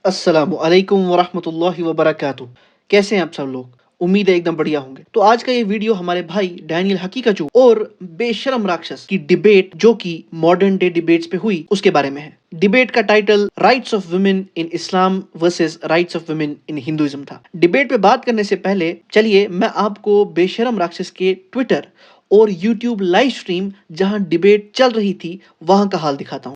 अस्सलामु अलैकुम वरहमतुल्लाहि वबरकातुह। कैसे हैं आप सब लोग? उम्मीद है एकदम बढ़िया होंगे। तो आज का ये वीडियो हमारे भाई डैनियल हकीकतू और बेशरम राक्षस की डिबेट जो कि मॉडर्न डे डिबेट्स पे हुई उसके बारे में है। डिबेट का title rights of women in Islam versus rights of women in Hinduism था। डिबेट पे बात करने से पहले चलिए मैं आपको बेशरम राक्षस के ट्विटर और यूट्यूब लाइव स्ट्रीम जहां डिबेट चल रही थी वहां का हाल दिखाता हूँ।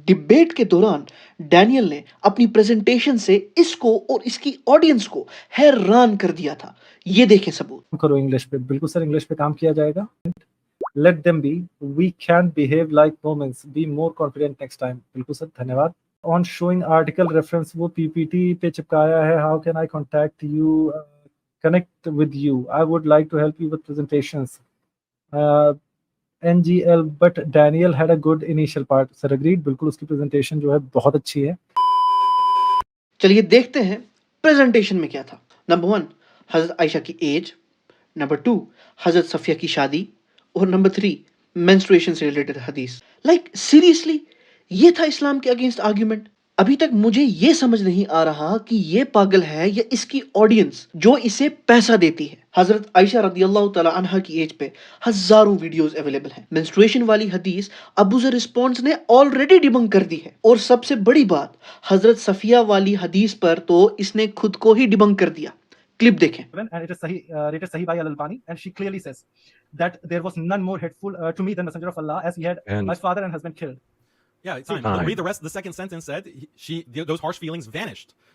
डिबेट के दौरान डैनियल ने अपनी प्रेजेंटेशन से इसको और इसकी ऑडियंस को हैरान कर दिया था। ये देखें सबूत। करो इंग्लिश पे, बिल्कुल सर इंग्लिश पे काम किया जाएगा। Let them be, we can behave like womens, be more confident next time. बिल्कुल सर, धन्यवाद। ऑन शोइंग आर्टिकल रेफरेंस, वो पीपीटी पे चिपकाया है। How can I contact you, connect with you? I would like to help you with presentations. NGL, but Daniel had a good initial part. Sir agreed, बिल्कुल उसकी presentation जो है बहुत अच्छी है। चलिए देखते हैं प्रेजेंटेशन में क्या था। नंबर 1 हजरत आयशा की एज, नंबर 2 हजरत सफिया की शादी और नंबर 3 मेंस्ट्रुएशन से रिलेटेड हदीस। लाइक सीरियसली ये था इस्लाम के अगेंस्ट आर्गुमेंट। अभी तक मुझे ये समझ नहीं आ रहा कि ये पागल है या इसकी ऑडियंस जो इसे पैसा देती है। हजरत आयशा रदियल्लाहु तआला अन्हा की एज पे हजारों वीडियोस अवेलेबल हैं। मेंस्ट्रुएशन वाली हदीस अबू ज़र रिस्पॉन्स ने ऑलरेडी डिबंक कर दी है और सबसे बड़ी बात हजरत सफिया वाली हदीस पर तो इसने खुद को ही डिबंक कर दिया। क्लिप देखें। And it is rated Sahih by Al-Albani, and she clearly says that there was none more hateful to me than the Messenger of Allah, as he had my father and husband killed. Yeah, it's fine. Read the rest. The second sentence said those harsh feelings vanished.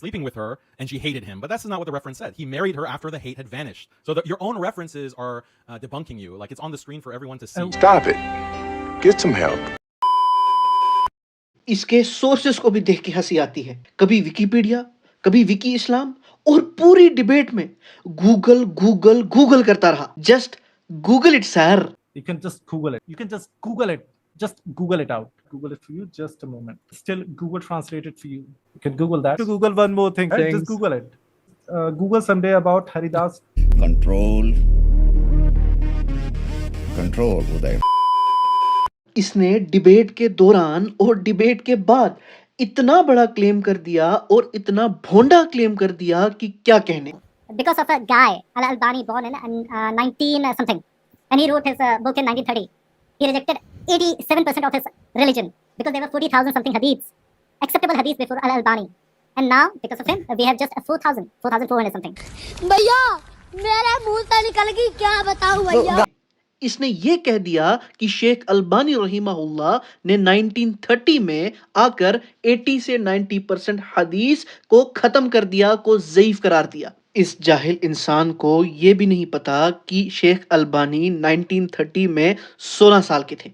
sleeping with her and she hated him, but that's not what the reference said. He married her after the hate had vanished. So your own references are debunking you. Like it's on the screen for everyone to see. Stop it. Get some help. इसके sources को भी देख के हंसी आती है। कभी Wikipedia, कभी विकी इस्लाम और पूरी डिबेट में गूगल गूगल गूगल करता रहा। Just Google it sir. You can just Google it. You can just Google it. Just Google it out. Google it for you. Just a moment. Still Google translate it for you. You can Google that. To Google one more thing. Right? Just Google it. Google someday about Haridas. Control. Control, Uday. इसने debate के दौरान और debate के बाद इतना बड़ा claim कर दिया और इतना भोंडा क्लेम कर दिया कि क्या कहने। Because of a guy, Al-Albani, born in 19 something, and he wrote his book in 1930. He rejected 87% of his religion because there were 40,000 something hadiths, acceptable hadiths before Al-Albani. And now, because of him, we have just 4,400 something. भैया मेरे मुंह से निकल गई, क्या बताऊं भैया। इसने ये कह दिया कि शेख अल्बानी रहीमहुल्लाह ने 1930 में आकर 80 से 90% हदीस को खत्म कर दिया, को ज़ईफ करार दिया। इस जाहिल इंसान को ये भी नहीं पता कि शेख अल्बानी 1930 में 16 साल के थे।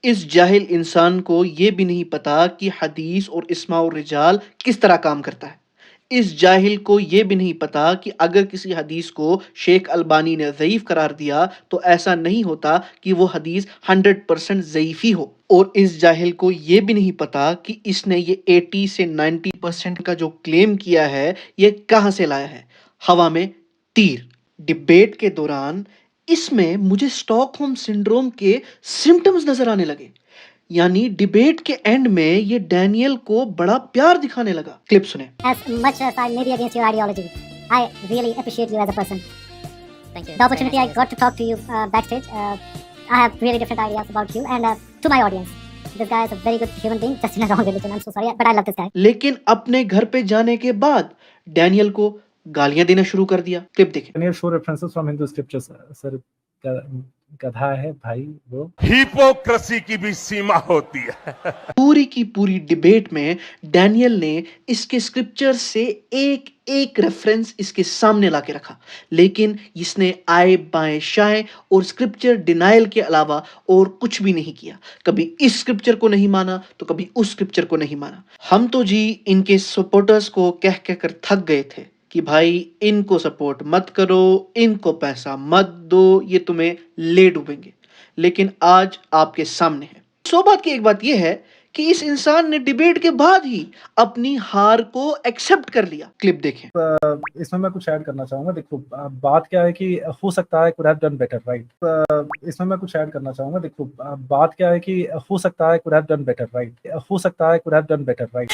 इस जाहिल इंसान को ये भी नहीं पता कि हदीस और इस्मा और रिजाल किस तरह काम करता है। इस जाहिल को ये भी नहीं पता कि अगर किसी हदीस को शेख अल्बानी ने ज़ईफ करार दिया तो ऐसा नहीं होता कि वो हदीस 100% ज़ईफ़ी हो। और इस जाहिल को ये भी नहीं पता कि इसने ये 80 से 90% का जो क्लेम किया है ये कहाँ से लाया है। हवा में तीर। डिबेट के दौरान इसमें मुझे स्टॉकहोम सिंड्रोम के सिम्टम्स नजर आने लगे। यानी डिबेट के एंड में ये डैनियल को बड़ा प्यार दिखाने लगा। क्लिप सुने। As much as I may be against your ideology, I really appreciate you as a person. Thank you. The opportunity I got to talk to you backstage, I have really different ideas about you and to my audience. This guy is a very good human being, just in a wrong religion. I'm so sorry, but I love this guy. लेकिन अपने घर पे जाने के बाद Daniel को गालियां देना शुरू कर दिया। क्लिप देखें। Daniel show references from Hindu scriptures. Sir, गधा है भाई वो। हिपोक्रेसी की भी सीमा होती है। पूरी की पूरी डिबेट में डैनियल ने इसके स्क्रिप्चर से एक एक रेफरेंस इसके सामने लाके रखा, लेकिन इसने आए बाएं शाएं और स्क्रिप्चर डिनायल के अलावा और कुछ भी नहीं किया। कभी इस स्क्रिप्चर को नहीं माना तो कभी उस स्क्रिप्चर को नहीं माना। हम तो जी इनके सपोर्टर्स को कह कहकर थक गए थे कि भाई इनको सपोर्ट मत करो, इनको पैसा मत दो, ये तुम्हें ले डूबेंगे। लेकिन आज आपके सामने है। सौभाग्य की एक बात यह है कि इस इंसान ने डिबेट के बाद ही अपनी हार को एक्सेप्ट कर लिया। क्लिप देखें। इसमें मैं कुछ ऐड करना चाहूंगा। देखो बात क्या है कि हो सकता है could have done better, right. इसमें मैं कुछ ऐड करना चाहूंगा। देखो बात क्या है कि हो सकता है could have done better, right. हो सकता है could have done better, right.